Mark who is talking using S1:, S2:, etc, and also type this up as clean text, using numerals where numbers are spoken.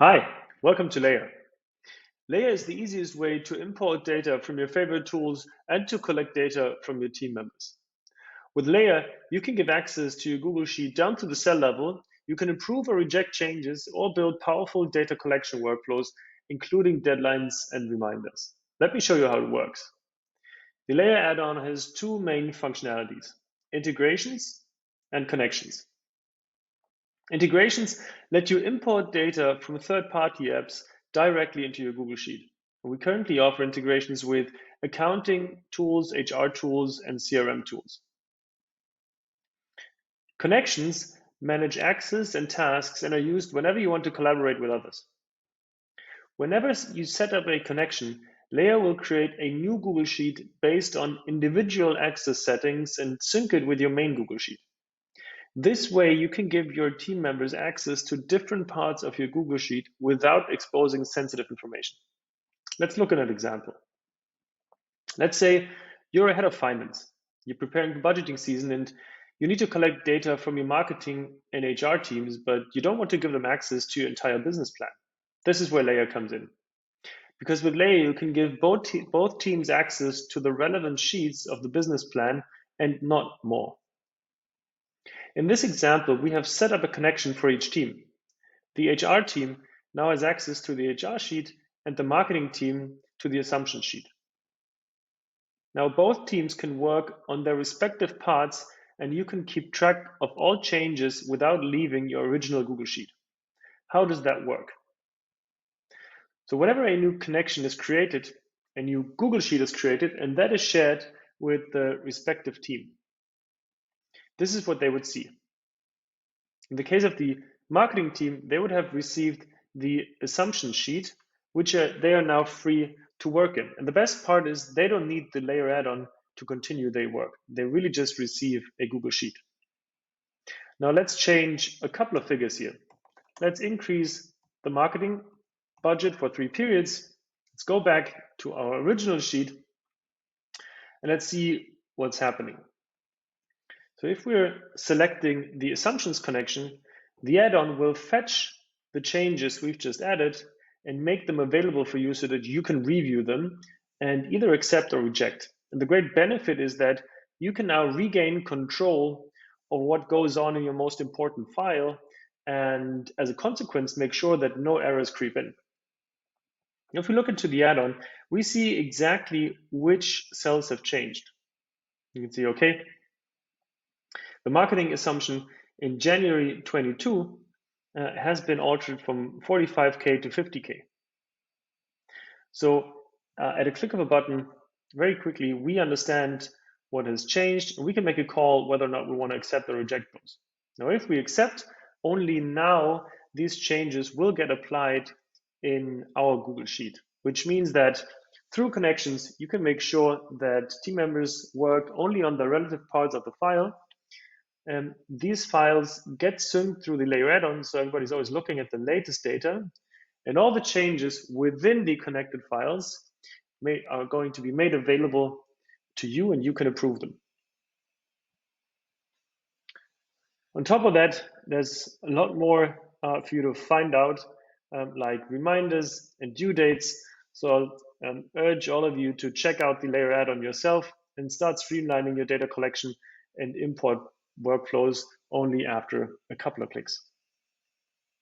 S1: Hi, welcome to Layer. Layer is the easiest way to import data from your favorite tools and to collect data from your team members. With Layer, you can give access to your Google Sheet down to the cell level. You can approve or reject changes or build powerful data collection workflows, including deadlines and reminders. Let me show you how it works. The Layer add-on has two main functionalities: integrations and connections. Integrations let you import data from third-party apps directly into your Google Sheet. We currently offer integrations with accounting tools, HR tools, and CRM tools. Connections manage access and tasks and are used whenever you want to collaborate with others. Whenever you set up a connection, Layer will create a new Google Sheet based on individual access settings and sync it with your main Google Sheet. This way, you can give your team members access to different parts of your Google Sheet without exposing sensitive information. Let's look at an example. Let's say you're a head of finance. You're preparing for budgeting season and you need to collect data from your marketing and HR teams, but you don't want to give them access to your entire business plan. This is where Layer comes in. Because with Layer, you can give both teams access to the relevant sheets of the business plan and not more. In this example, we have set up a connection for each team. The HR team now has access to the HR sheet and the marketing team to the assumption sheet. Now both teams can work on their respective parts and you can keep track of all changes without leaving your original Google Sheet. How does that work? So whenever a new connection is created, a new Google Sheet is created, and that is shared with the respective team. This is what they would see. In the case of the marketing team, they would have received the assumption sheet, which they are now free to work in. And the best part is they don't need the Layer add-on to continue their work. They really just receive a Google Sheet. Now let's change a couple of figures here. Let's increase the marketing budget for 3 periods. Let's go back to our original sheet and let's see what's happening. So if we're selecting the assumptions connection, the add-on will fetch the changes we've just added and make them available for you so that you can review them and either accept or reject. And the great benefit is that you can now regain control of what goes on in your most important file, and as a consequence, make sure that no errors creep in. If we look into the add-on, we see exactly which cells have changed. You can see, okay, the marketing assumption in January 22 has been altered from 45K to 50K. So at a click of a button, very quickly, we understand what has changed, and we can make a call whether or not we want to accept or reject those. Now, if we accept, only now these changes will get applied in our Google Sheet, which means that through connections, you can make sure that team members work only on the relative parts of the file. And these files get synced through the Layer add-on, so everybody's always looking at the latest data. And all the changes within the connected files are going to be made available to you, and you can approve them. On top of that, there's a lot more for you to find out, like reminders and due dates. So I'll urge all of you to check out the Layer add-on yourself and start streamlining your data collection and import workflows only after a couple of clicks.